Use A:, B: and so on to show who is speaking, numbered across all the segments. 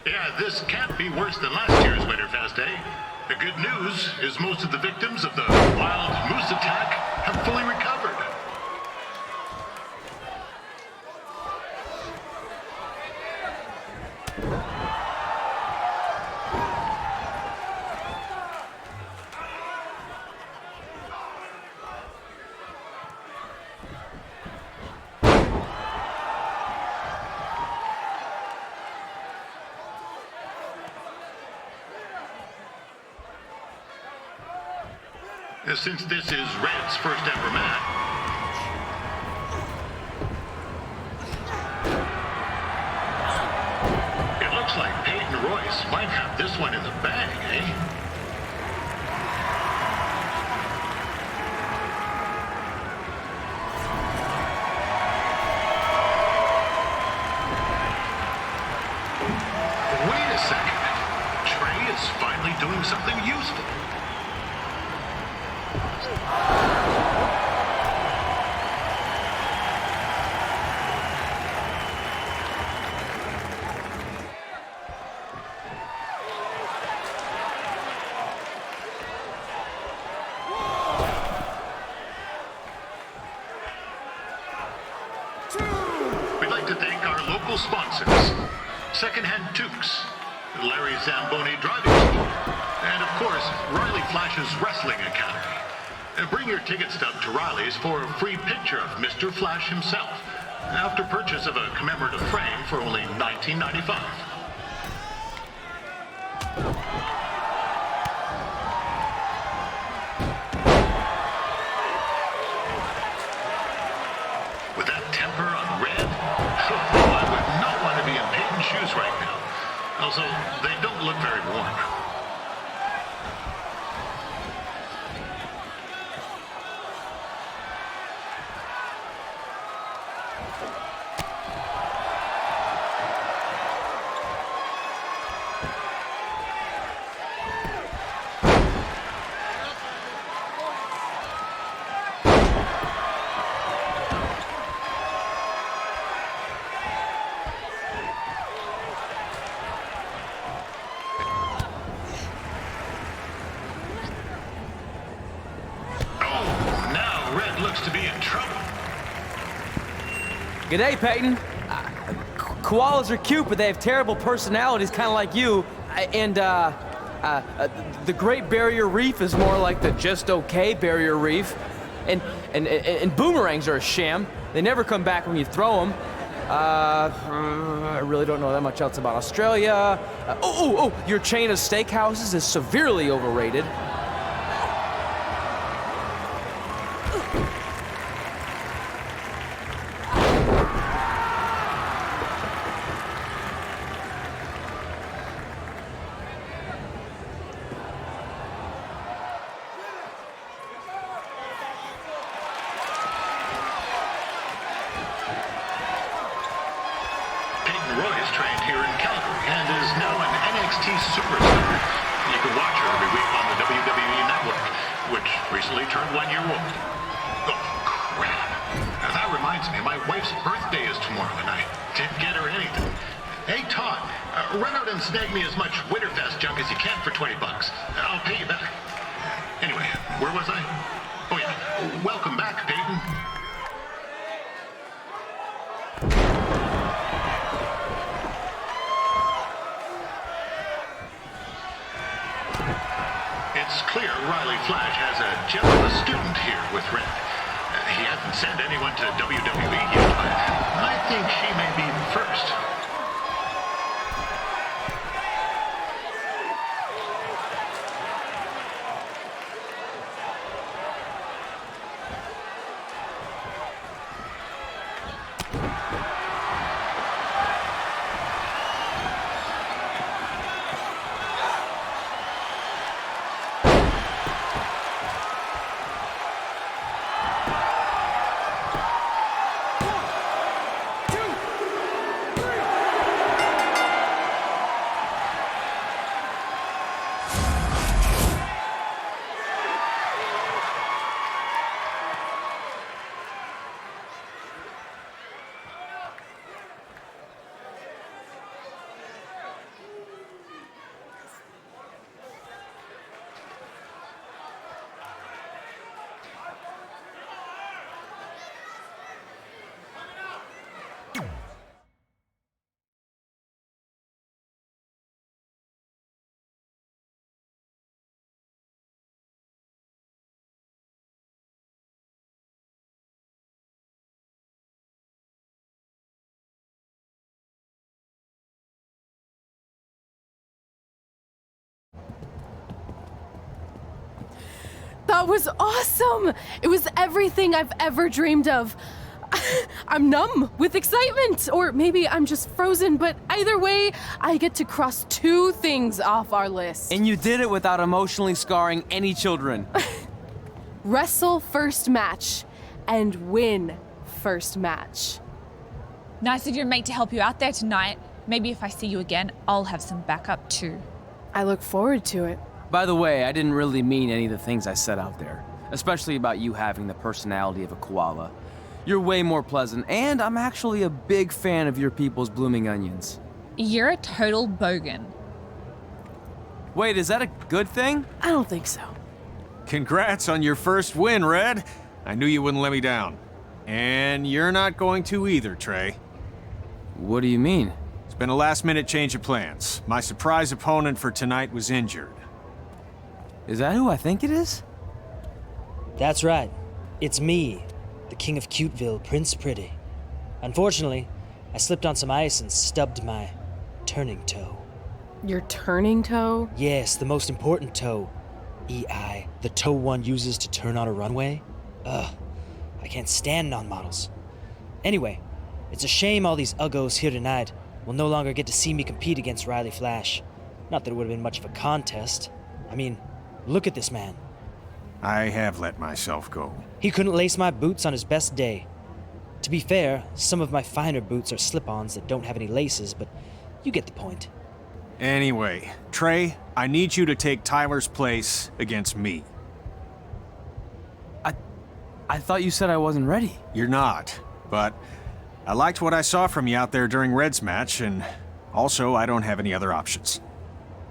A: Yeah, this can't be worse than last year's Winterfest, eh? The good news is most of the victims of the wild moose attack have fully recovered. Since this is Red's first ever match, it looks like Peyton Royce might have this one in the bag, eh? Wait a second. Trey is finally doing something useful. We'd like to thank our local sponsors, Secondhand Toques, Larry Zamboni Driving School, and of course, Riley Flash's Wrestling Academy. Bring your ticket stub to Riley's for a free picture of Mr. Flash himself, after purchase of a commemorative frame for only $19.95. With that temper on Red, I would not want to be in Peyton's shoes right now. Also, they don't look very warm. To be in trouble.
B: G'day, Peyton. Koalas are cute, but they have terrible personalities, kind of like you. The Great Barrier Reef is more like the just okay Barrier Reef. And boomerangs are a sham. They never come back when you throw them. I really don't know that much else about Australia. Your chain of steakhouses is severely overrated.
A: Royce trained here in Calgary and is now an NXT superstar. You can watch her every week on the WWE Network, which recently turned 1 year old. Oh, crap. Now, that reminds me, my wife's birthday is tomorrow, and I didn't get her anything. Hey, Todd, run out and snag me as much Winterfest junk as you can for $20. I'll pay you back. Anyway, where was I? Oh, yeah. Welcome back, Peyton. It's clear Riley Flash has a gem of a student here with Red. He hasn't sent anyone to WWE yet, but I think she may be the first.
C: That was awesome! It was everything I've ever dreamed of. I'm numb with excitement, or maybe I'm just frozen, but either way, I get to cross 2 things off our list.
B: And you did it without emotionally scarring any children.
C: Wrestle first match and win first match.
D: Nice of your mate to help you out there tonight. Maybe if I see you again, I'll have some backup too.
C: I look forward to it.
B: By the way, I didn't really mean any of the things I said out there, especially about you having the personality of a koala. You're way more pleasant, and I'm actually a big fan of your people's blooming onions.
D: You're a total bogan.
B: Wait, is that a good thing?
C: I don't think so.
E: Congrats on your first win, Red. I knew you wouldn't let me down. And you're not going to either, Trey.
B: What do you mean?
E: It's been a last-minute change of plans. My surprise opponent for tonight was injured.
B: Is that who I think it is?
F: That's right. It's me, the King of Cuteville, Prince Pretty. Unfortunately, I slipped on some ice and stubbed my turning toe.
C: Your turning toe?
F: Yes, the most important toe. EI, the toe one uses to turn on a runway. Ugh, I can't stand non-models. Anyway, it's a shame all these uggos here tonight will no longer get to see me compete against Riley Flash. Not that it would have been much of a contest. I mean, look at this man.
E: I have let myself go.
F: He couldn't lace my boots on his best day. To be fair, some of my finer boots are slip-ons that don't have any laces, but you get the point.
E: Anyway, Trey, I need you to take Tyler's place against me.
B: I thought you said I wasn't ready.
E: You're not, but I liked what I saw from you out there during Red's match, and also I don't have any other options.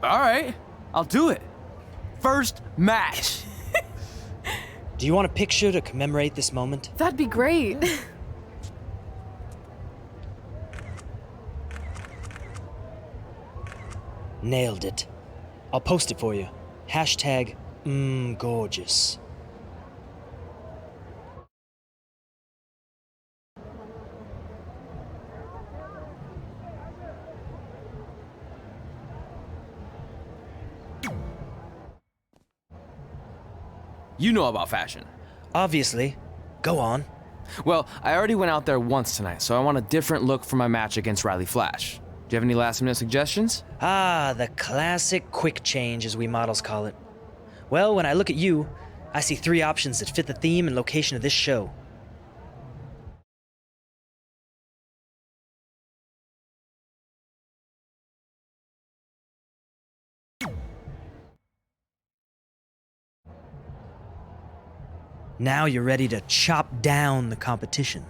B: All right, I'll do it. First match.
F: Do you want a picture to commemorate this moment?
C: That'd be great.
F: Nailed it. I'll post it for you. Hashtag gorgeous.
B: You know about fashion.
F: Obviously. Go on.
B: Well, I already went out there once tonight, so I want a different look for my match against Riley Flash. Do you have any last-minute suggestions?
F: Ah, the classic quick change, as we models call it. Well, when I look at you, I see 3 options that fit the theme and location of this show. Now you're ready to chop down the competition.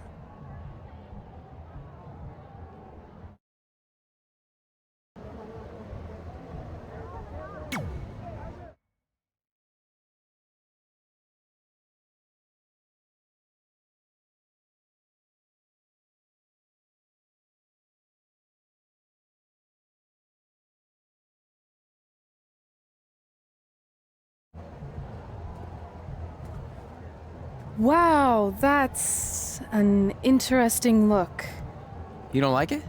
C: Wow, that's an interesting look.
B: You don't like it?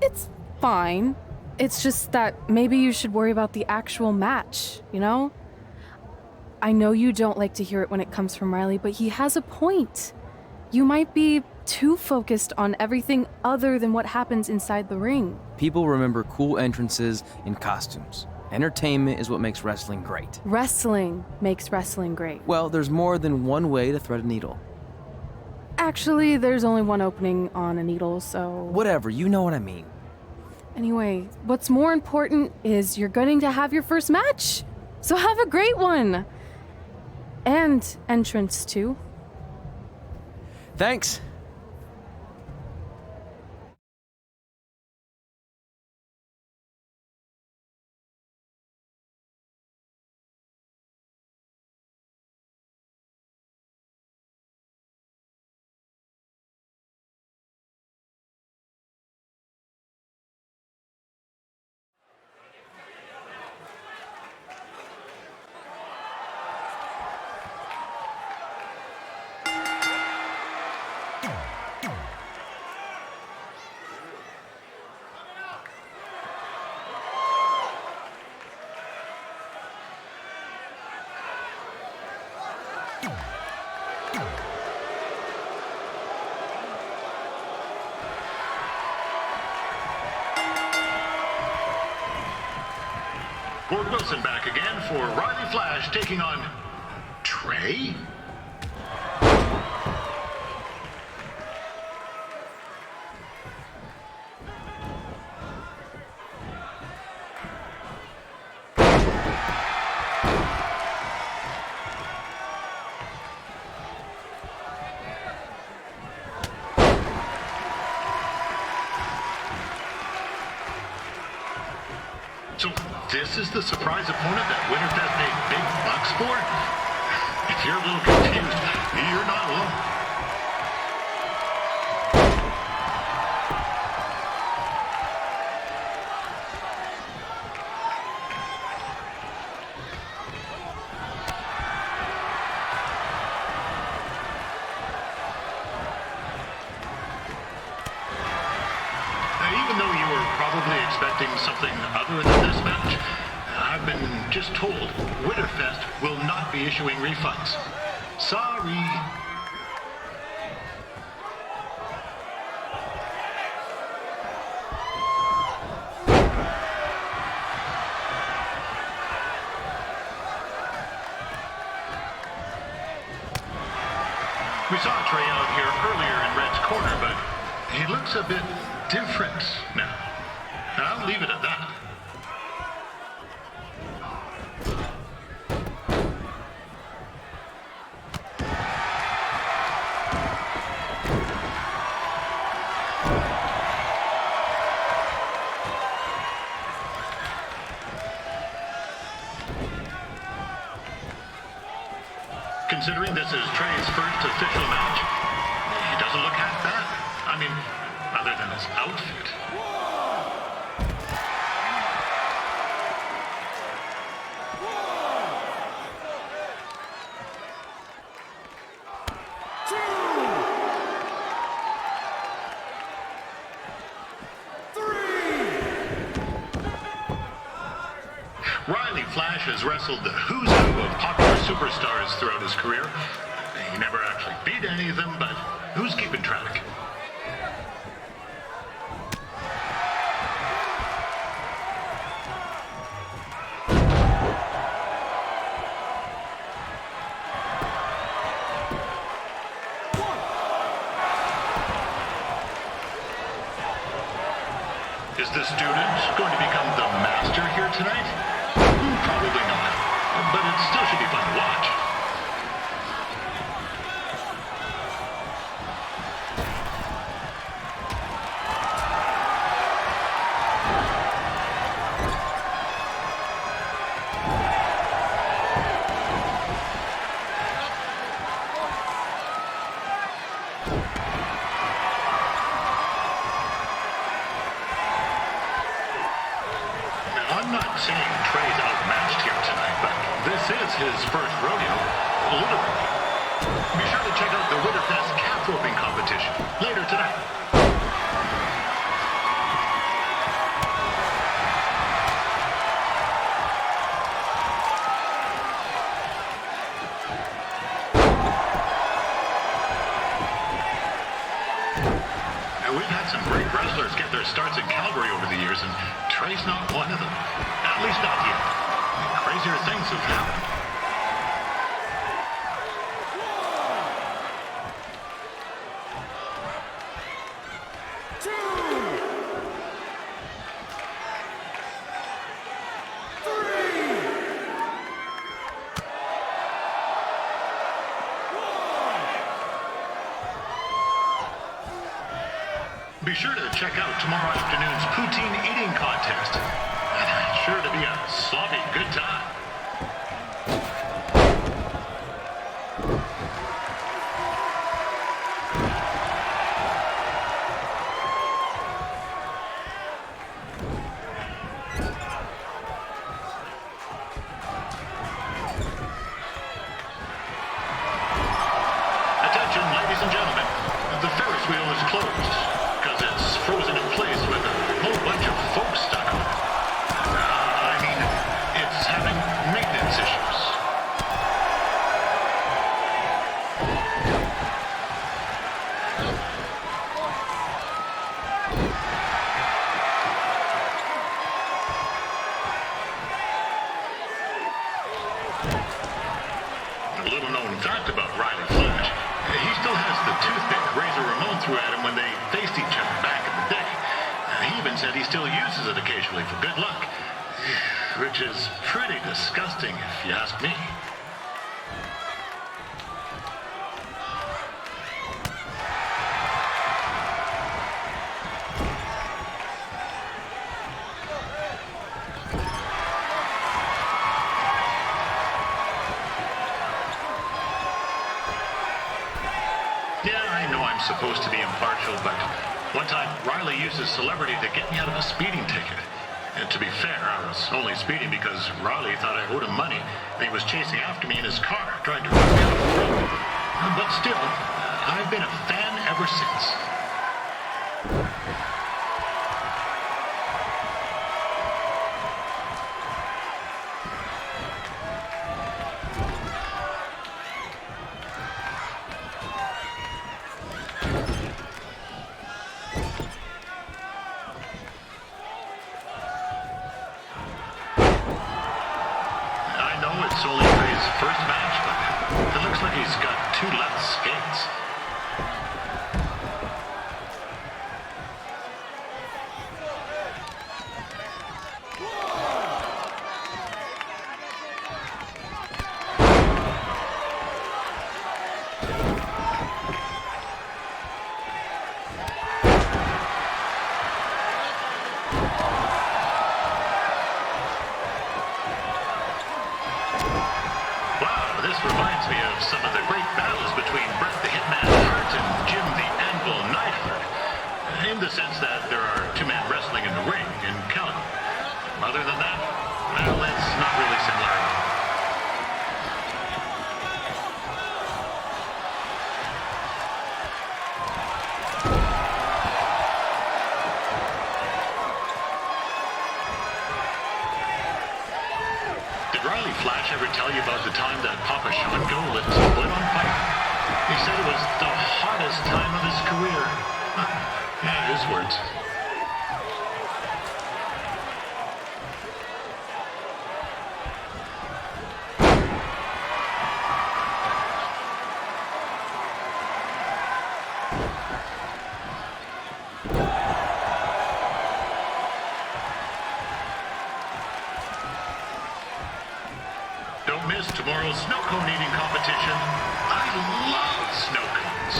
C: It's fine. It's just that maybe you should worry about the actual match, you know? I know you don't like to hear it when it comes from Riley, but he has a point. You might be too focused on everything other than what happens inside the ring.
B: People remember cool entrances and costumes. Entertainment is what makes wrestling great.
C: Wrestling makes wrestling great.
B: Well, there's more than one way to thread a needle.
C: Actually, there's only one opening on a needle, so...
B: Whatever, you know what I mean.
C: Anyway, what's more important is you're going to have your first match. So have a great one. And entrance, too.
B: Thanks.
A: Ford Wilson back again for Riley Flash taking on Trey? So this is the surprise opponent that Winterfest paid big bucks for? If you're a little confused, you're not alone. Even though you were probably expecting something other than this match, I've been just told Winterfest will not be issuing refunds. Sorry. We saw Trey out here earlier in Red's corner, but he looks a bit different now. I'll leave it at that. Considering this is Trey's first official match, he doesn't look half bad. I mean, other than his outfit. Riley Flash has wrestled the who's who of popular superstars throughout his career. He never actually beat any of them, but who's keeping track? Is the student going to become the master here tonight? Probably not, but it still should be fun to watch. I'm not saying Trey's outmatched here tonight, but this is his first rodeo, literally. Be sure to check out the Winterfest calf roping competition later tonight. Now, we've had some great wrestlers get their starts in Calgary over the years, and Trey's not one of them. At least not yet. Crazier things have happened. Be sure to check out tomorrow afternoon's poutine eating contest. Sure to be a sloppy good time. Attention, ladies and gentlemen. The Ferris wheel is closed because it's frozen in place with a whole bunch of folks stuck on it. I mean, it's having said he still uses it occasionally for good luck. Which is pretty disgusting, if you ask me. Yeah, I know I'm supposed to be impartial, but one time Riley used his celebrity to get me out of a speeding ticket. And to be fair, I was only speeding because Riley thought I owed him money, and he was chasing after me in his car, trying to run me off the road. But still, I've been a fan ever since. It's only for his first match, but it looks like he's got 2 left skates. This reminds me of some of the great battles between Bret the Hitman Hart and Jim the Anvil Neidhart, in the sense that there are 2 men wrestling in the ring in Calgary. Other than that, well, it's not really similar at all. Did Riley Flash ever tell you about the time that Papa Shango lit his foot on fire? He said it was the hottest time of his career. Yeah, his words. Don't miss tomorrow's snow cone eating competition. I love snow cones.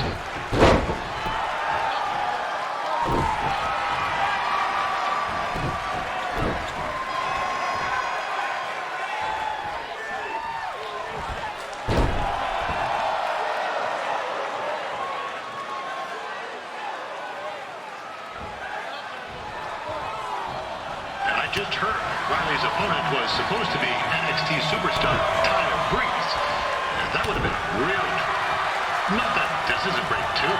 A: And I just heard Riley's opponent was supposed to be NXT superstar Tyler Breeze. That would have been really cool. Not that this isn't great too.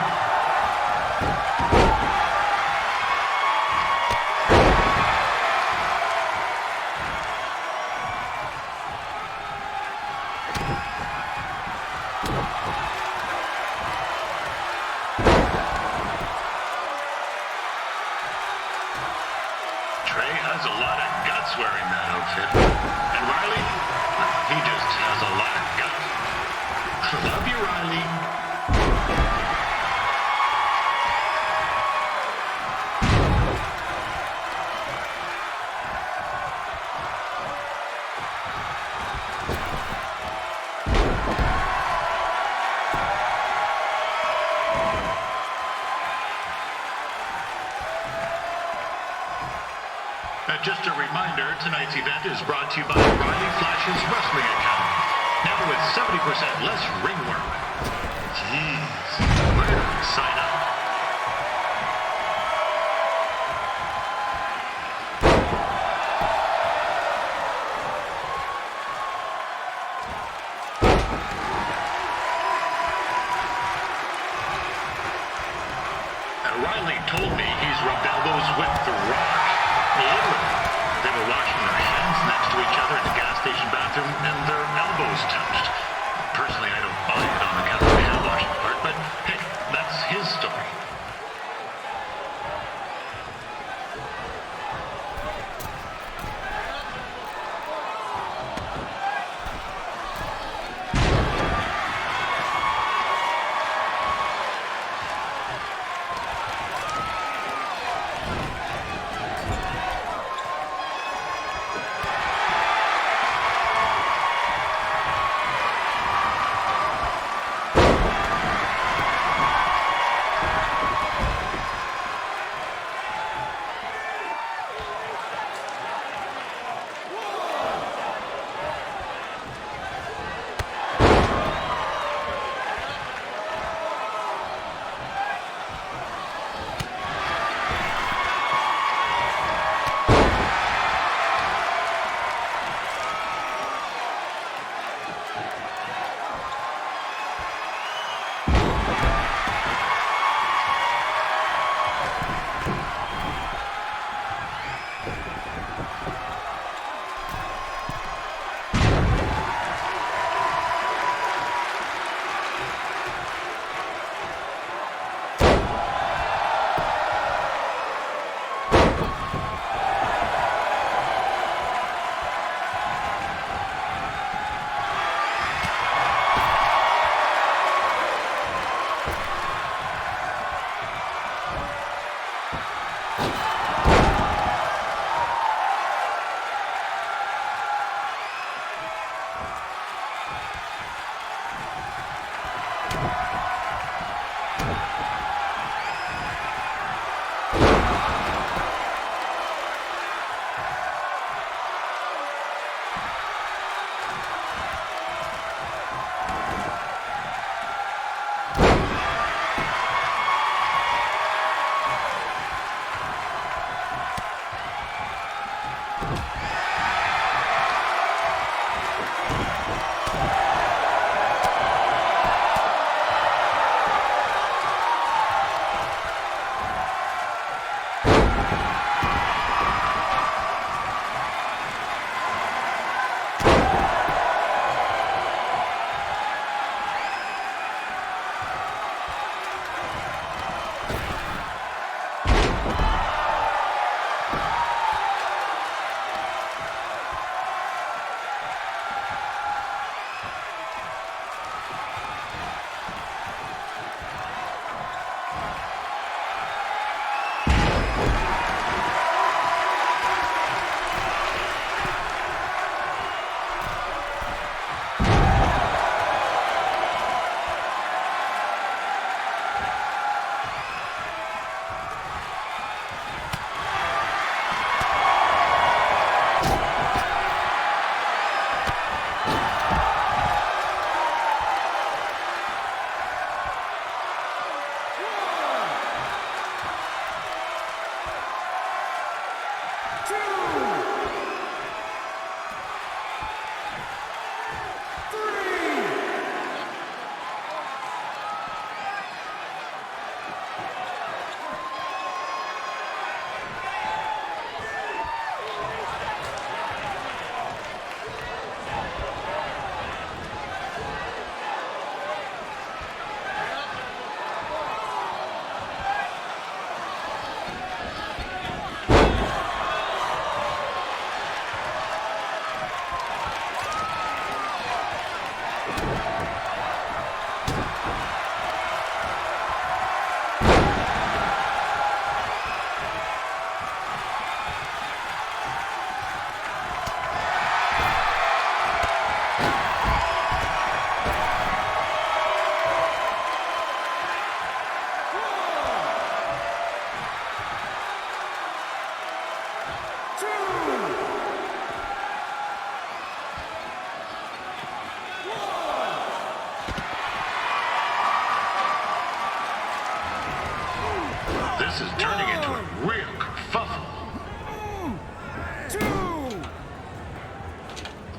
A: Trey has a lot of guts wearing that outfit. And Riley, he just has a lot of guts. Love you, Riley. Just a reminder, tonight's event is brought to you by Riley Flash's Wrestling Academy. Now with 70% less ring work. Jeez, where do I sign up? Riley told me he's rubbed elbows with The Rock. Literally. They were washing their hands next to each other in the gas station bathroom, and their elbows touched. Personally, I don't buy it on account of the hand washing part, but hey, that's his story.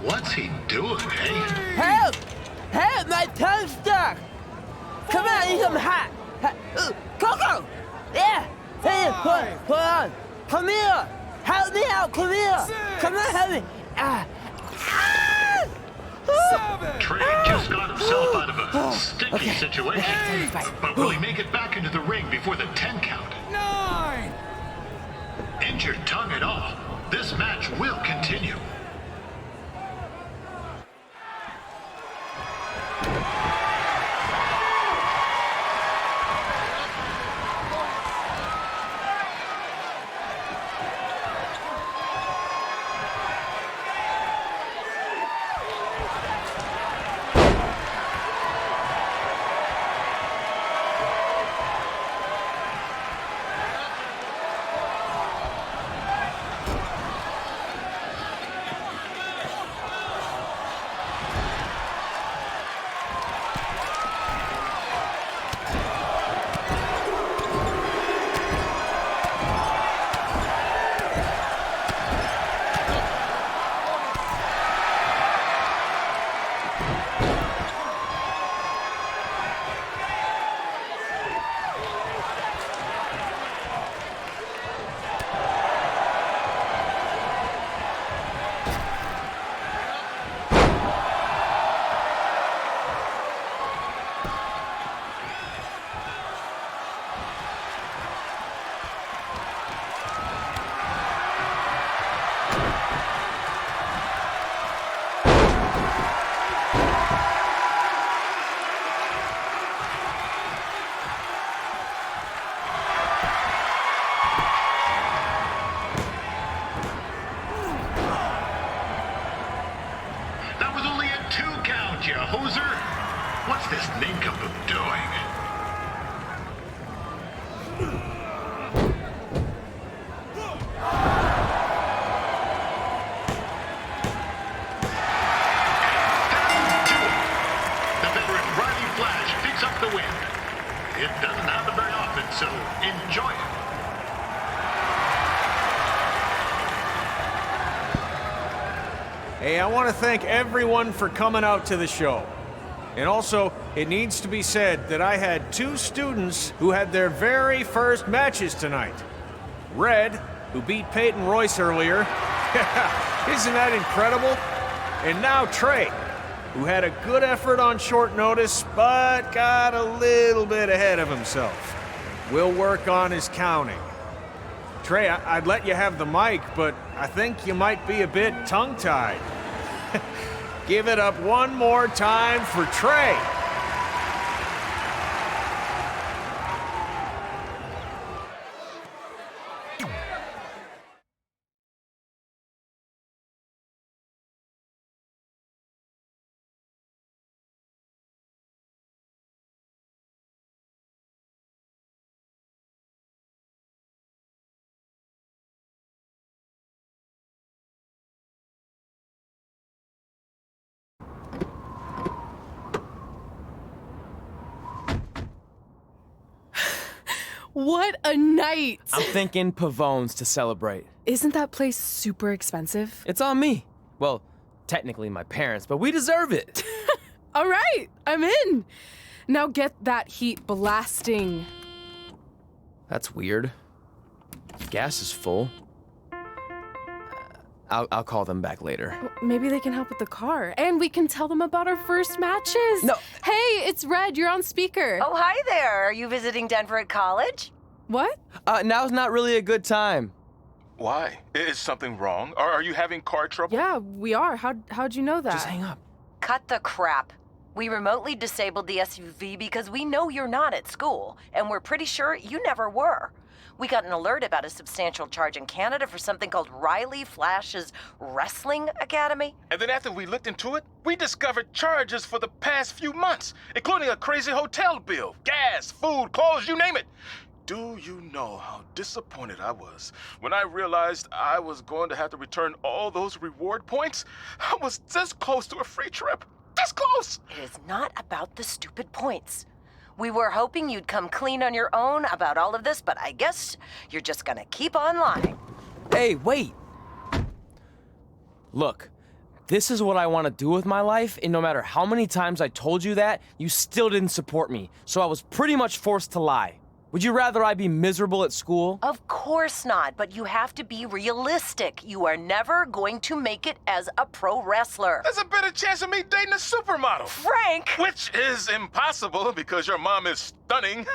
A: What's he doing, eh?
B: Help! Help! My tongue's stuck! Come on, I need some hot! Coco! Yeah! Hey, hold on! Come here! Help me out! Come here! Come on, help me!
A: Trey just got himself out of a sticky situation. But will he make it back into the ring before the 10 count?
G: 9!
A: Injured tongue and all, this match will continue. You hoser! What's this nincompoop doing? The veteran Riley Flash picks up the win. It doesn't happen very often, so enjoy it.
E: Hey, I want to thank everyone for coming out to the show. And also, it needs to be said that I had 2 students who had their very first matches tonight. Red, who beat Peyton Royce earlier. Isn't that incredible? And now Trey, who had a good effort on short notice, but got a little bit ahead of himself. We'll work on his counting. Trey, I'd let you have the mic, but I think you might be a bit tongue-tied. Give it up one more time for Trey.
C: What a night!
B: I'm thinking Pavone's to celebrate.
C: Isn't that place super expensive?
B: It's on me. Well, technically my parents, but we deserve it.
C: All right, I'm in. Now get that heat blasting.
B: That's weird. Gas is full. I'll call them back later.
C: Maybe they can help with the car. And we can tell them about our first matches.
B: No.
C: Hey, it's Red. You're on speaker.
H: Oh, hi there. Are you visiting Denver at college?
C: What?
B: Now's not really a good time.
I: Why? Is something wrong? Are you having car trouble?
C: Yeah, we are. How'd you know that?
B: Just hang up.
H: Cut the crap. We remotely disabled the SUV because we know you're not at school, and we're pretty sure you never were. We got an alert about a substantial charge in Canada for something called Riley Flash's Wrestling Academy.
I: And then after we looked into it, we discovered charges for the past few months, including a crazy hotel bill, gas, food, clothes, you name it. Do you know how disappointed I was when I realized I was going to have to return all those reward points? I was this close to a free trip. This close!
H: It is not about the stupid points. We were hoping you'd come clean on your own about all of this, but I guess you're just gonna keep on lying.
B: Hey, wait! Look, this is what I want to do with my life, and no matter how many times I told you that, you still didn't support me, so I was pretty much forced to lie. Would you rather I be miserable at school?
H: Of course not, but you have to be realistic. You are never going to make it as a pro wrestler.
I: There's a better chance of me dating a supermodel.
H: Frank!
I: Which is impossible because your mom is stunning,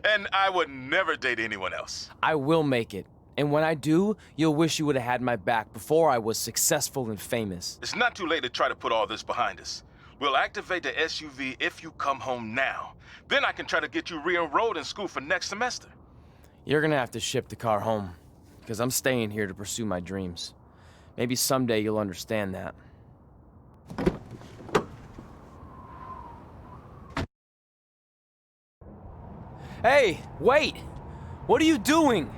I: and I would never date anyone else.
B: I will make it. And when I do, you'll wish you would have had my back before I was successful and famous.
I: It's not too late to try to put all this behind us. We'll activate the SUV if you come home now. Then I can try to get you re-enrolled in school for next semester.
B: You're gonna have to ship the car home, because I'm staying here to pursue my dreams. Maybe someday you'll understand that. Hey, wait! What are you doing?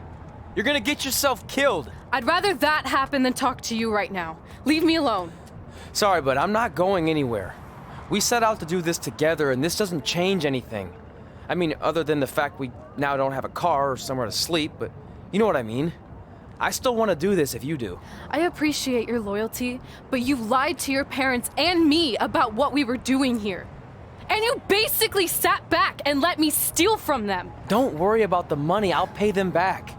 B: You're gonna get yourself killed.
C: I'd rather that happen than talk to you right now. Leave me alone.
B: Sorry, but I'm not going anywhere. We set out to do this together, and this doesn't change anything. I mean, other than the fact we now don't have a car or somewhere to sleep, but you know what I mean. I still want to do this if you do.
C: I appreciate your loyalty, but you lied to your parents and me about what we were doing here. And you basically sat back and let me steal from them.
B: Don't worry about the money, I'll pay them back.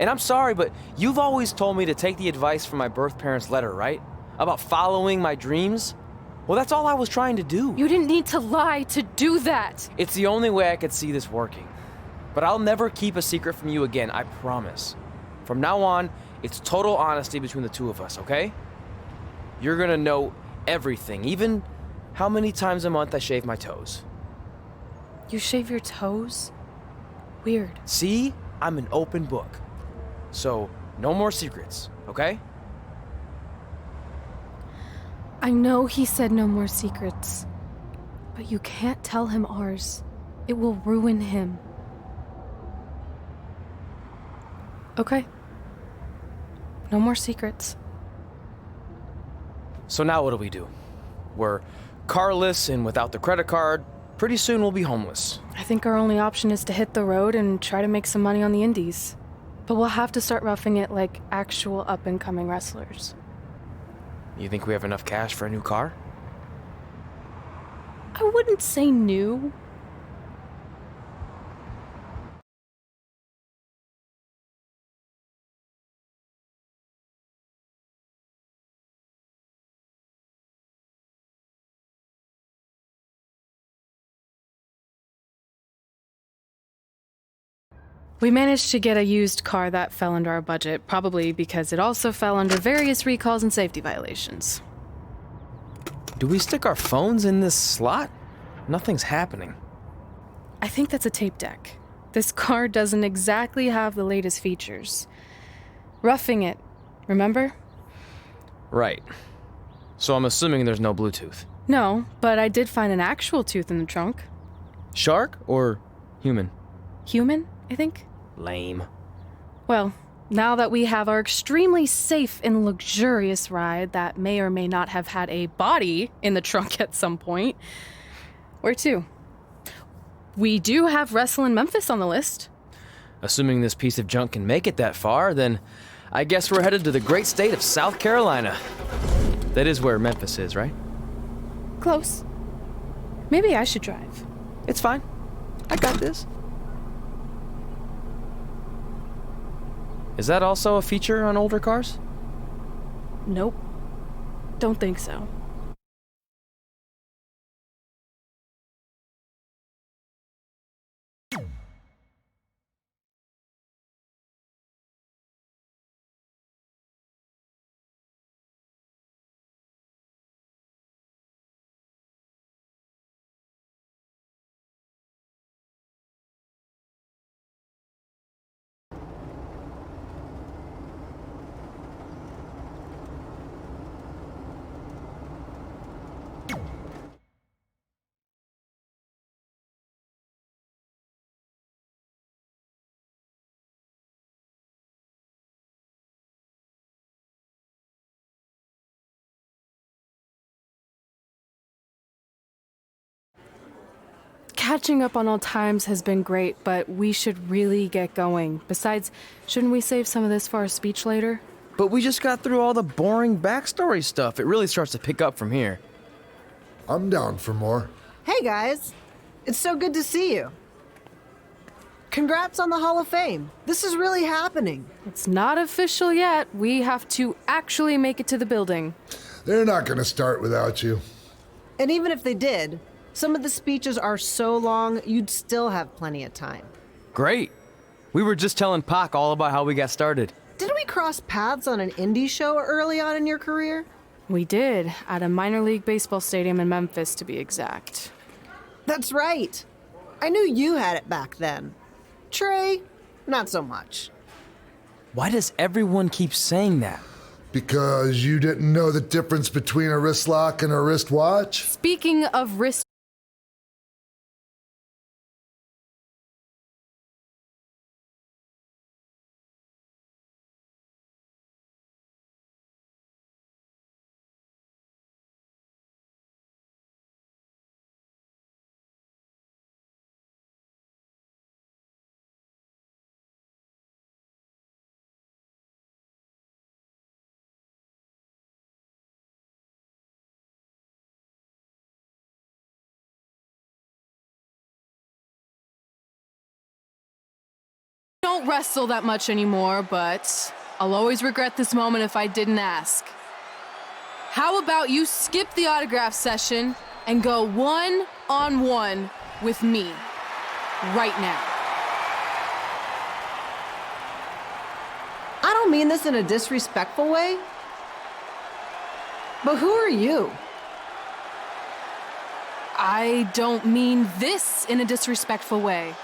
B: And I'm sorry, but you've always told me to take the advice from my birth parents' letter, right? About following my dreams? Well, that's all I was trying to do.
C: You didn't need to lie to do that.
B: It's the only way I could see this working. But I'll never keep a secret from you again, I promise. From now on, it's total honesty between the two of us, okay? You're gonna know everything, even how many times a month I shave my toes.
C: You shave your toes? Weird.
B: See? I'm an open book. So, no more secrets, okay?
C: I know he said no more secrets, but you can't tell him ours. It will ruin him. Okay. No more secrets.
B: So now what do? We're carless and without the credit card. Pretty soon we'll be homeless.
C: I think our only option is to hit the road and try to make some money on the indies. But we'll have to start roughing it like actual up-and-coming wrestlers.
B: You think we have enough cash for a new car?
C: I wouldn't say new. We managed to get a used car that fell under our budget, probably because it also fell under various recalls and safety violations.
B: Do we stick our phones in this slot? Nothing's happening.
C: I think that's a tape deck. This car doesn't exactly have the latest features. Roughing it, remember?
B: Right. So I'm assuming there's no Bluetooth.
C: No, but I did find an actual tooth in the trunk.
B: Shark or human?
C: Human, I think.
B: Lame.
C: Well, now that we have our extremely safe and luxurious ride that may or may not have had a body in the trunk at some point, where to? We do have Wrestle in Memphis on the list.
B: Assuming this piece of junk can make it that far, then I guess we're headed to the great state of South Carolina. That is where Memphis is, right?
C: Close. Maybe I should drive.
B: It's fine. I got this. Is that also a feature on older cars?
C: Nope. Don't think so. Catching up on old times has been great, but we should really get going. Besides, shouldn't we save some of this for our speech later?
B: But we just got through all the boring backstory stuff. It really starts to pick up from here.
G: I'm down for more.
J: Hey guys, it's so good to see you. Congrats on the Hall of Fame. This is really happening.
C: It's not official yet. We have to actually make it to the building.
G: They're not going to start without you.
J: And even if they did, some of the speeches are so long, you'd still have plenty of time.
B: Great. We were just telling Pac all about how we got started.
J: Didn't we cross paths on an indie show early on in your career?
C: We did, at a minor league baseball stadium in Memphis, to be exact.
J: That's right. I knew you had it back then. Trey, not so much.
B: Why does everyone keep saying that?
G: Because you didn't know the difference between a wrist lock and a wristwatch?
C: Speaking of wrist... don't wrestle that much anymore, but I'll always regret this moment if I didn't ask. How about you skip the autograph session and go one-on-one with me right now?
J: I don't mean this in a disrespectful way, but who are you?
C: I don't mean this in a disrespectful way.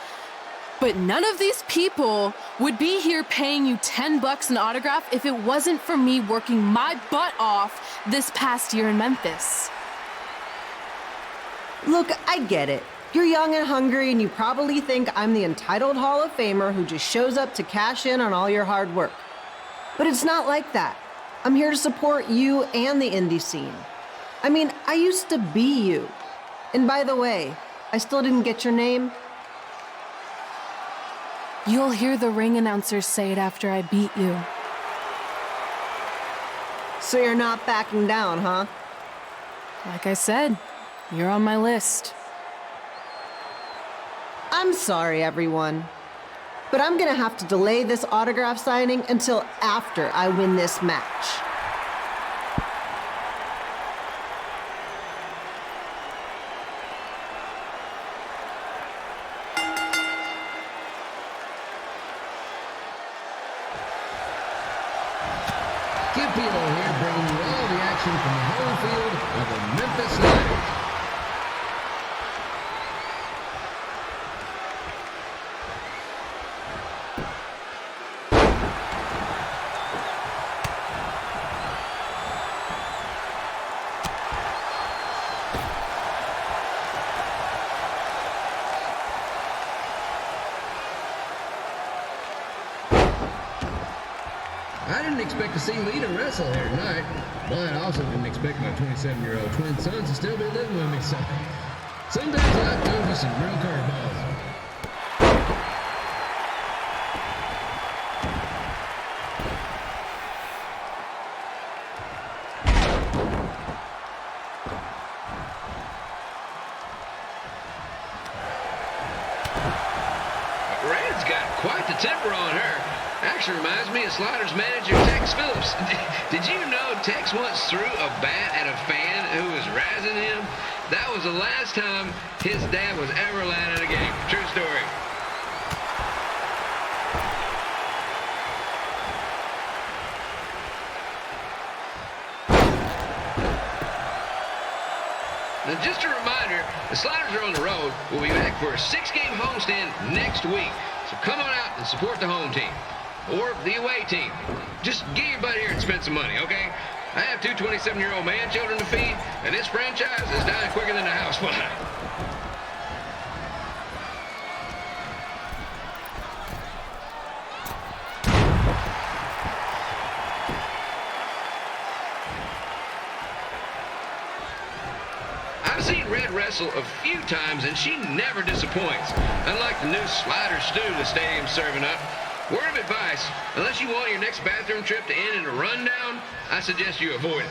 C: But none of these people would be here paying you $10 an autograph if it wasn't for me working my butt off this past year in Memphis.
J: Look, I get it. You're young and hungry, and you probably think I'm the entitled Hall of Famer who just shows up to cash in on all your hard work. But it's not like that. I'm here to support you and the indie scene. I mean, I used to be you. And by the way, I still didn't get your name.
C: You'll hear the ring announcers say it after I beat you.
J: So you're not backing down, huh?
C: Like I said, you're on my list.
J: I'm sorry, everyone. But I'm gonna have to delay this autograph signing until after I win this match.
K: Skip Pilo here, bringing you all the action from the home field of the Memphis Sliders. I didn't expect to see Lita wrestle here tonight, but I also didn't expect my 27-year-old twin sons to still be living with me, so sometimes life throws you some real curveballs.
L: Red's got quite the temper on her. Actually reminds me of Sliders manager Tex Phillips. Did you know Tex once threw a bat at a fan who was razzing him? That was the last time his dad was ever allowed at a game. True story. Now, just a reminder, the Sliders are on the road. We'll be back for a 6-game homestand next week. So come on out and support the home team. Or the away team. Just get your butt here and spend some money, okay? I have 2 27-year-old man children to feed, and this franchise is dying quicker than a house fly. I've seen Red wrestle a few times, and she never disappoints. Unlike the new slider stew the stadium's serving up. Word of advice, unless you want your next bathroom trip to end in a rundown, I suggest you avoid it.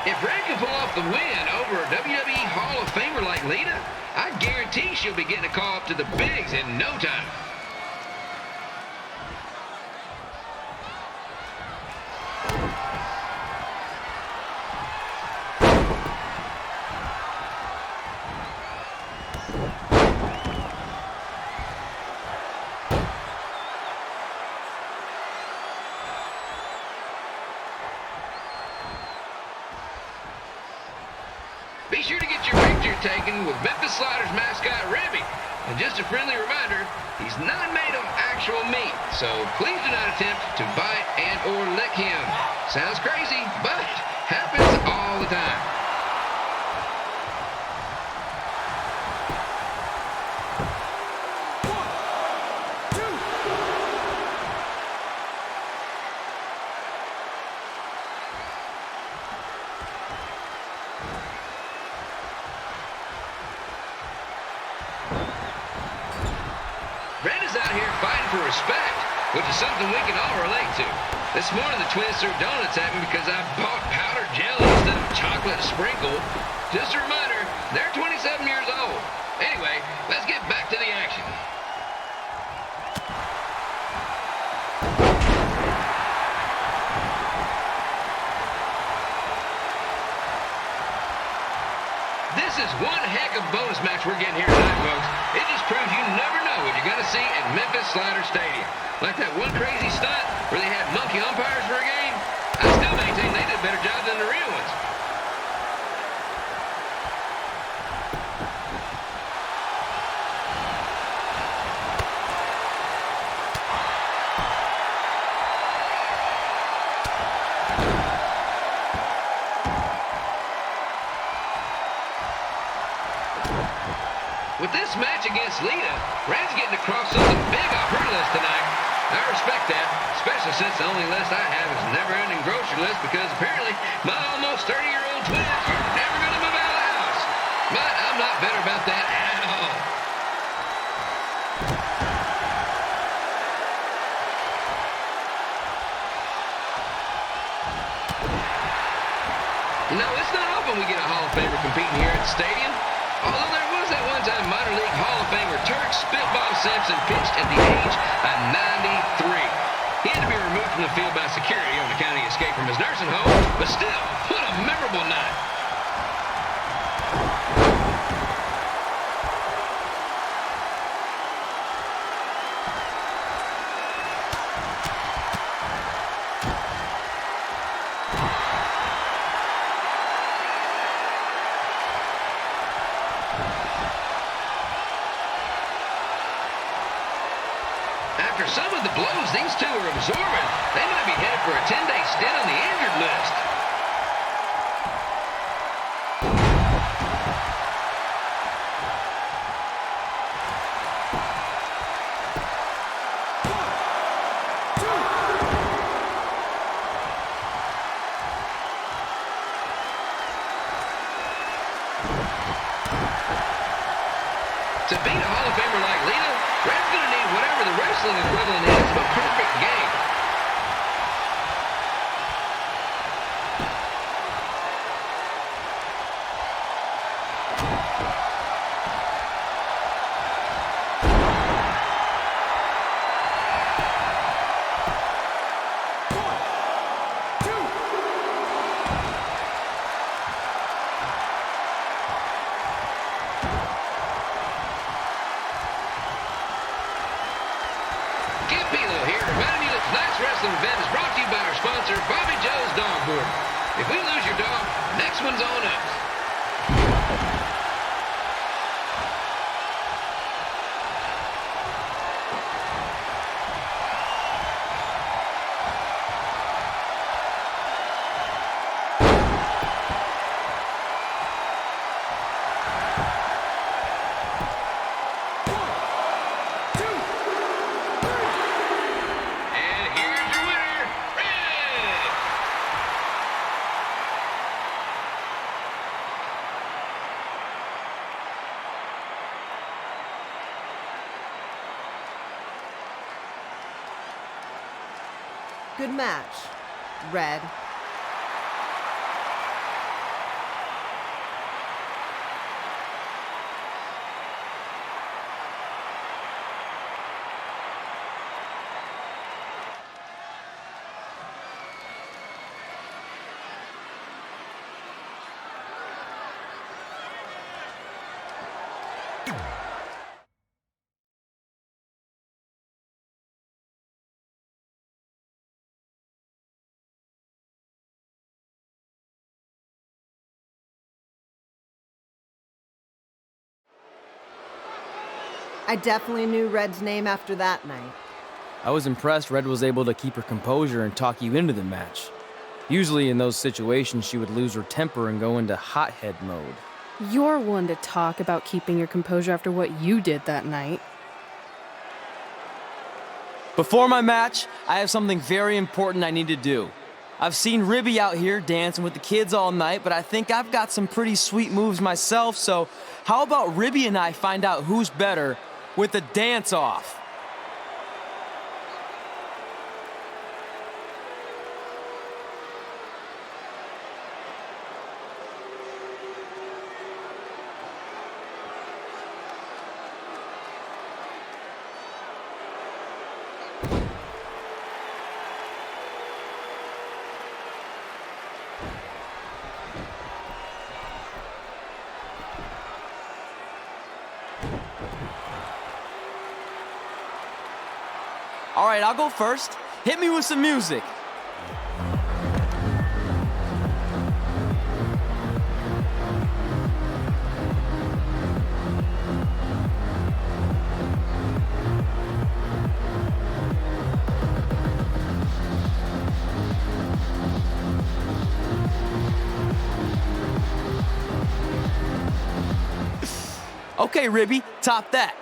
L: If Red can pull off the win over a WWE Hall of Famer like Lita, I guarantee she'll be getting a call up to the bigs in no time. Be sure to get your picture taken with Memphis Sliders mascot Ribby. And just a friendly reminder, he's not made of actual meat, so please do not attempt to bite and or lick him. Sounds crazy, but happens all the time. Red is out here fighting for respect, which is something we can all relate to. This morning, the twins threw donuts at me because I bought powdered jelly instead of chocolate sprinkle. Just a reminder, they're 27 years old. Anyway, let's get back to the action. This is one heck of a bonus match we're getting here tonight, folks. It just proves you never know what you're going to see at Memphis Slider Stadium. Like that one crazy stunt where they had monkey umpires for a game. I still maintain they did a better job than the real ones. With this match against Lita, Red's getting across something big off her list tonight. I respect that, especially since the only list I have is a never-ending grocery list because apparently my almost 30-year-old twins are never going to move out of the house. But I'm not better about that at all. You know, it's not often we get a Hall of Famer competing here at the stadium. Although there was that one time minor league Hall of Famer Turk Spitball Simpson pitched at the age of 93. He had to be removed from the field by security on account of the escape from his nursing home, but still, what a memorable night. After some of the blows these two are absorbing, they might be headed for a 10-day stint on the injured list. To beat a Hall of Famer like Lita, Red's going to need whatever the wrestling equivalent is of a perfect game. Wrestling event is brought to you by our sponsor, Bobby Joe's Dog Board. If we lose your dog, next one's on us.
J: Good match, Red. I definitely knew Red's name after that night.
B: I was impressed Red was able to keep her composure and talk you into the match. Usually in those situations, she would lose her temper and go into hothead mode.
C: You're one to talk about keeping your composure after what you did that night.
B: Before my match, I have something very important I need to do. I've seen Ribby out here dancing with the kids all night, but I think I've got some pretty sweet moves myself, so how about Ribby and I find out who's better with the dance-off? All right, I'll go first. Hit me with some music. Okay, Ribby, top that.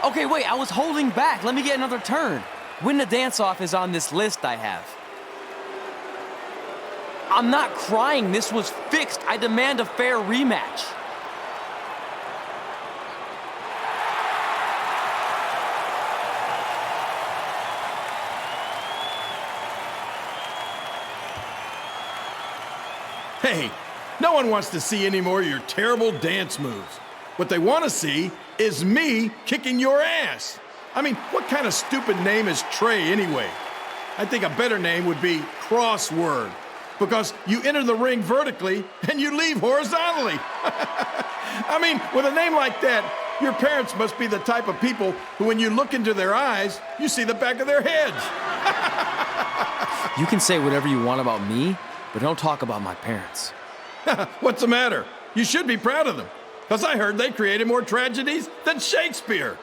B: Okay, wait, I was holding back. Let me get another turn. Win the dance-off is on this list I have. I'm not crying. This was fixed. I demand a fair rematch.
M: Hey, no one wants to see any more of your terrible dance moves. What they want to see is me kicking your ass. I mean, what kind of stupid name is Trey anyway? I think a better name would be Crossword, because you enter the ring vertically and you leave horizontally. I mean, with a name like that, your parents must be the type of people who, when you look into their eyes, you see the back of their heads.
B: You can say whatever you want about me, but don't talk about my parents.
M: What's the matter? You should be proud of them. Because I heard they created more tragedies than Shakespeare.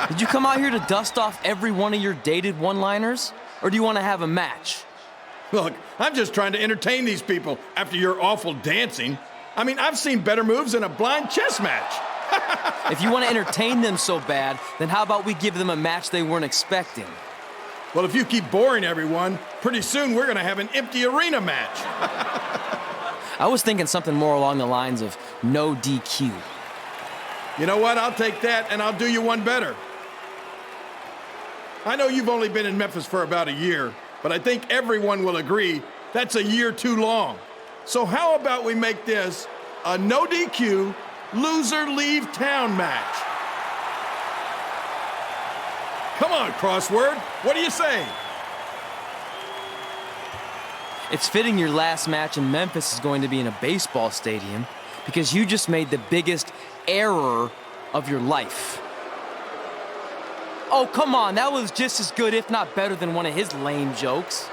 B: Did you come out here to dust off every one of your dated one-liners? Or do you want to have a match?
M: Look, I'm just trying to entertain these people after your awful dancing. I mean, I've seen better moves in a blind chess match.
B: If you want to entertain them so bad, then how about we give them a match they weren't expecting?
M: Well, if you keep boring everyone, pretty soon we're going to have an empty arena match.
B: I was thinking something more along the lines of no DQ.
M: You know what? I'll take that, and I'll do you one better. I know you've only been in Memphis for about a year, but I think everyone will agree that's a year too long. So how about we make this a no DQ, loser leave town match? Come on, Crossword. What do you say?
B: It's fitting your last match in Memphis is going to be in a baseball stadium because you just made the biggest error of your life. Oh, come on, that was just as good, if not better, than one of his lame jokes.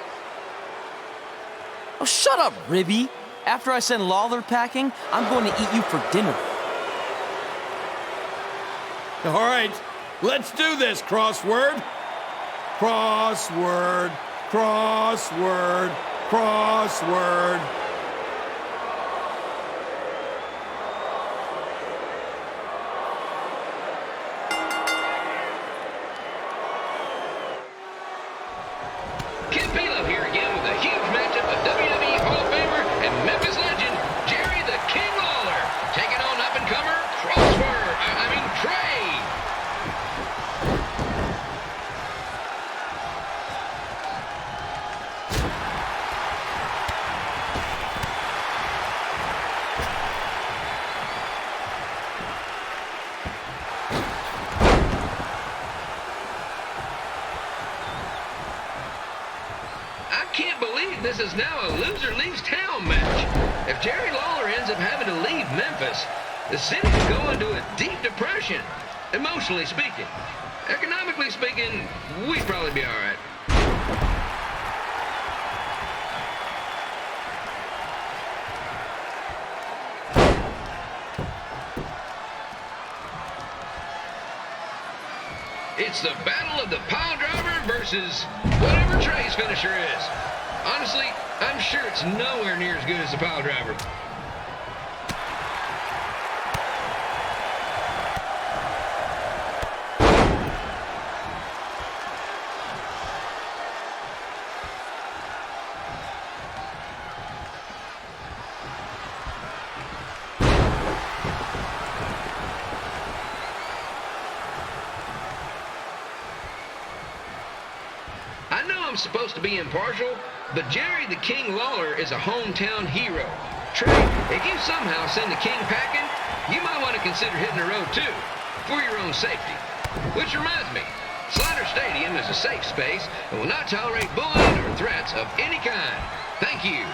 B: Oh, shut up, Ribby. After I send Lawler packing, I'm going to eat you for dinner.
M: All right, let's do this, Crossword. Crossword. Crossword. Crossword.
L: Ken Palo here again with a huge matchup of WWE Hall of Famer and Memphis legend, Jerry the King Lawler, taking on up-and-comer Trey. I can't believe this is now a loser leaves town match. If Jerry Lawler ends up having to leave Memphis, the city could go into a deep depression, emotionally speaking. Economically speaking, we'd probably be all right. It's the battle of the pile driver versus whatever Trey's finisher is. Honestly, I'm sure it's nowhere near as good as the pile driver. I know I'm supposed to be impartial, but Jerry the King Lawler is a hometown hero. Trey, if you somehow send the King packing, you might want to consider hitting the road too, for your own safety. Which reminds me, Slider Stadium is a safe space and will not tolerate bullying or threats of any kind. Thank you.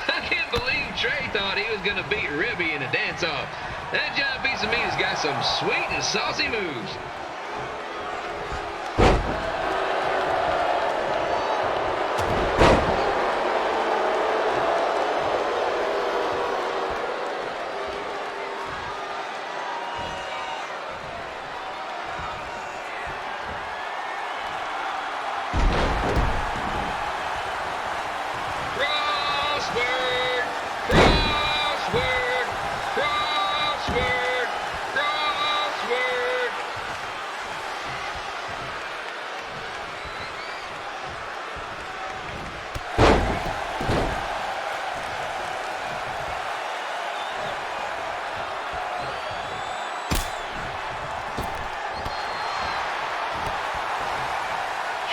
L: I can't believe Trey thought he was going to beat Ribby in a dance-off. That giant piece of meat has got some sweet and saucy moves.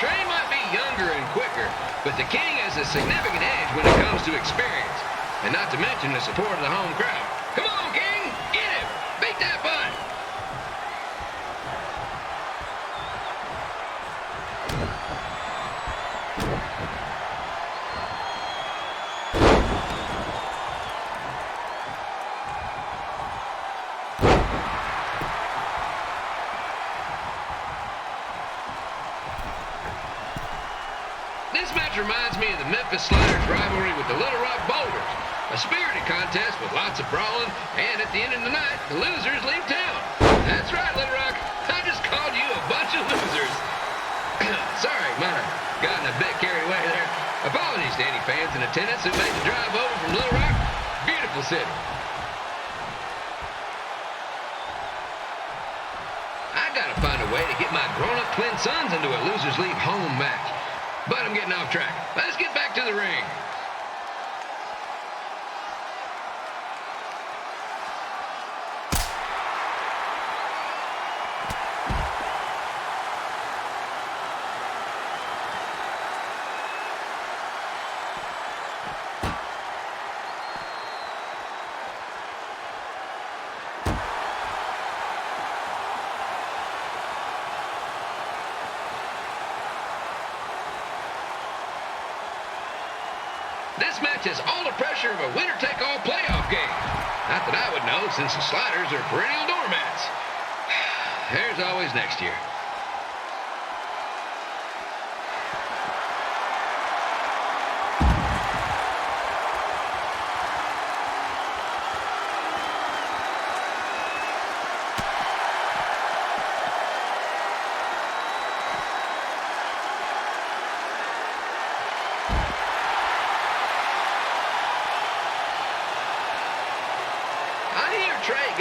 L: Trey might be younger and quicker, but the King has a significant edge when it comes to experience, and not to mention the support of the home crowd. Come on, King! Get him! Beat that butt! This match reminds me of the Memphis Sliders' rivalry with the Little Rock Boulders. A spirited contest with lots of brawling, and at the end of the night, the losers leave town. That's right, Little Rock. I just called you a bunch of losers. Sorry, might have gotten a bit carried away there. Apologies to any fans in attendance who made the drive over from Little Rock. Beautiful city. I gotta find a way to get my grown-up twin sons into a losers leave home match. But I'm getting off track. Let's get back to the ring. This match has all the pressure of a winner-take-all playoff game. Not that I would know, since the Sliders are perennial doormats. There's always next year.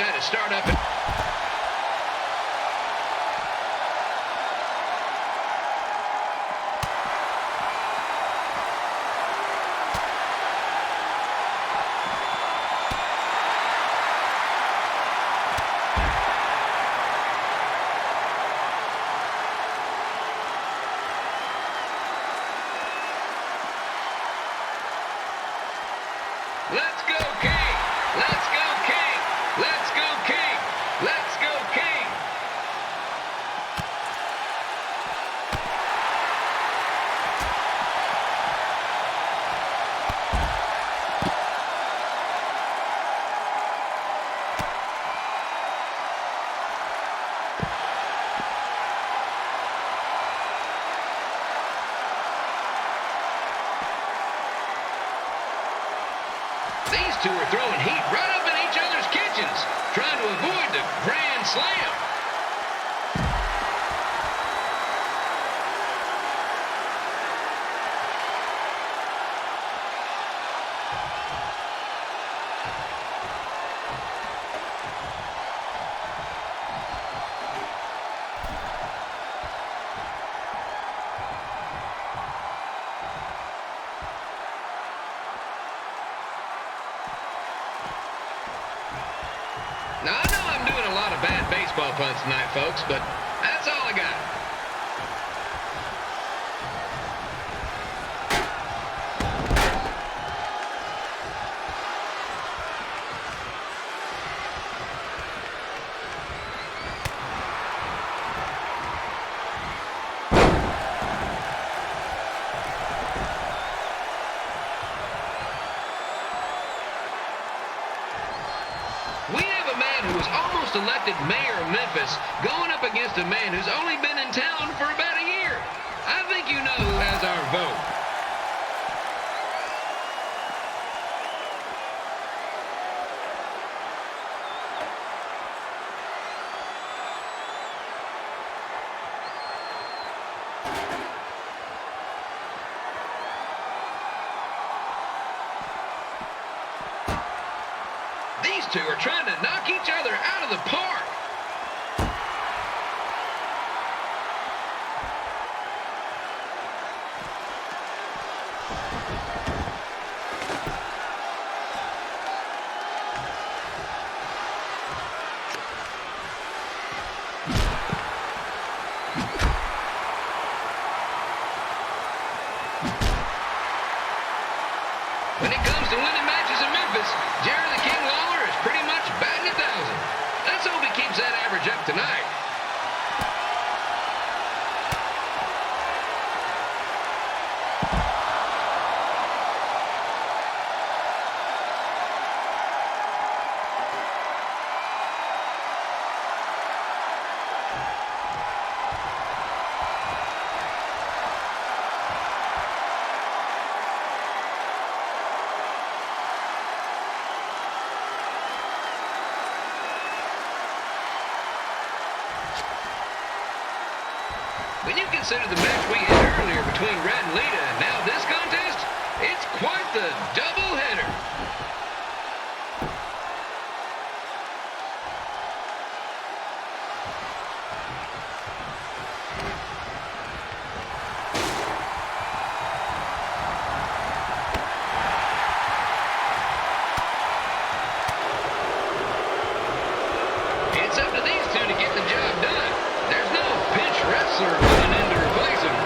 L: guy to start up. Let's go, King! Let's go, King! Let's go, King! Let's go, King! These two are throwing heat right up in each other's kitchens, trying to avoid the Grand Slam. Now, I know I'm doing a lot of bad baseball puns tonight, folks, but that's all I got. We have a man who was almost elected mayor of Memphis going up against a man who's only been in town for about a year. I think you know who has our vote. These two are trying to knock each other out of the park. When it comes to winning matches in Memphis, Jerry the King Lawler is pretty much batting 1,000. Let's hope he keeps that average up tonight. When you consider the match we had earlier between Red and Lita and now this contest, it's quite the doubleheader. It's up to these two to get the job done. There's no pinch wrestler coming in to replace him.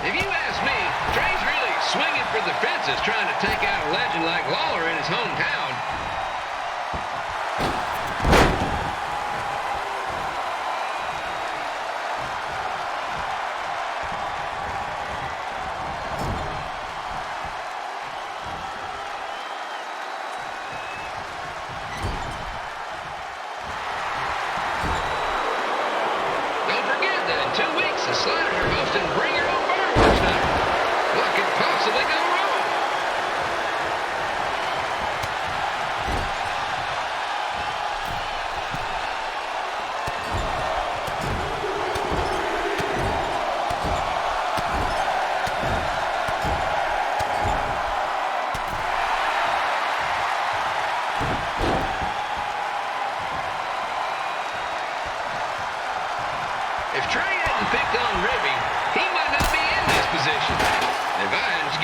L: If you ask me, Trey's really swinging for the fences trying to take out a legend like Lawler in his hometown. Don't forget that in 2 weeks, the Sliders are hosting Bring Your Own Fireworks Night.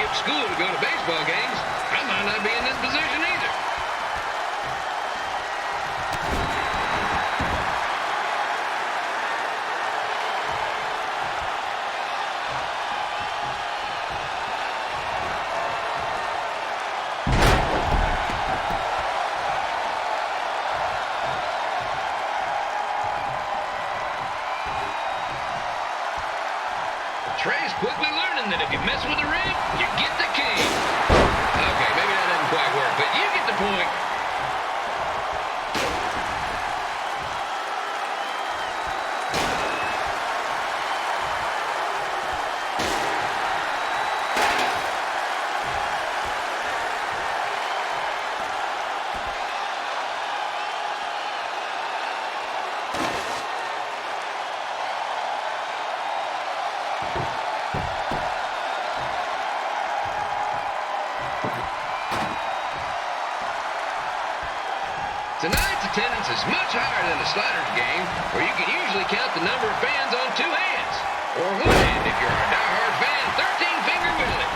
L: skip school to go to baseball games, I might not be in this position either. Trey's quickly learning that if you mess with the rig, you get the king. Okay, maybe that doesn't quite work, but you get the point. Tonight's attendance is much higher than the Sliders game, where you can usually count the number of fans on 2 hands. Or 1 hand if you're a diehard fan, 13-finger whittling.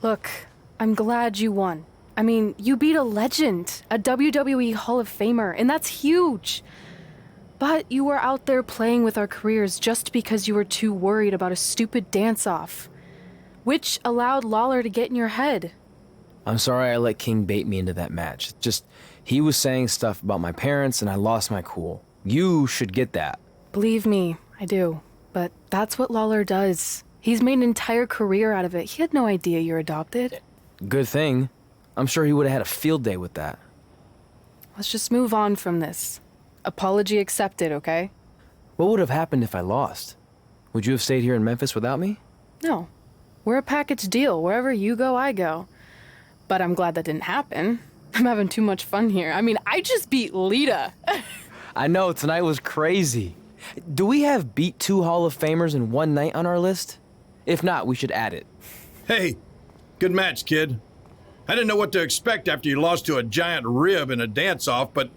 C: Look, I'm glad you won. I mean, you beat a legend, a WWE Hall of Famer, and that's huge. But you were out there playing with our careers just because you were too worried about a stupid dance-off, which allowed Lawler to get in your head.
B: I'm sorry I let King bait me into that match. Just, he was saying stuff about my parents and I lost my cool. You should get that.
C: Believe me, I do. But that's what Lawler does. He's made an entire career out of it. He had no idea you're adopted.
B: Good thing. I'm sure he would have had a field day with that.
C: Let's just move on from this. Apology accepted, okay?
B: What would have happened if I lost? Would you have stayed here in Memphis without me?
C: No. We're a package deal. Wherever you go, I go. But I'm glad that didn't happen. I'm having too much fun here. I mean, I just beat Lita.
B: I know, tonight was crazy. Do we have beat 2 Hall of Famers in one night on our list? If not, we should add it.
M: Hey, good match, kid. I didn't know what to expect after you lost to a giant rib in a dance-off, but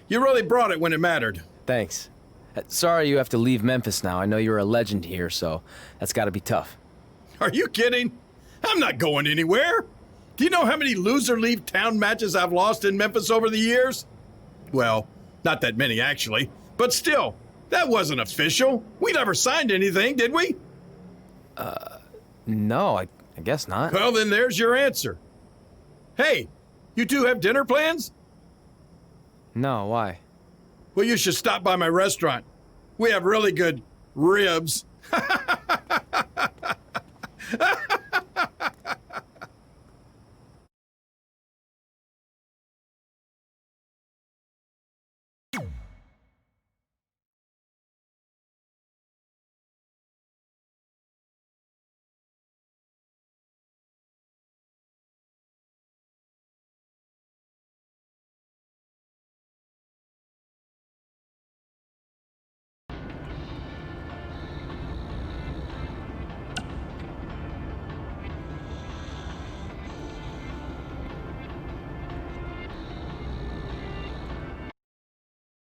M: you really brought it when it mattered.
B: Thanks. Sorry you have to leave Memphis now. I know you're a legend here, so that's gotta be tough.
M: Are you kidding? I'm not going anywhere. Do you know how many loser-leave-town matches I've lost in Memphis over the years? Well, not that many, actually. But still, that wasn't official. We never signed anything, did we?
B: No, I guess not.
M: Well, then there's your answer. Hey, you two have dinner plans?
B: No, why?
M: Well, you should stop by my restaurant. We have really good ribs.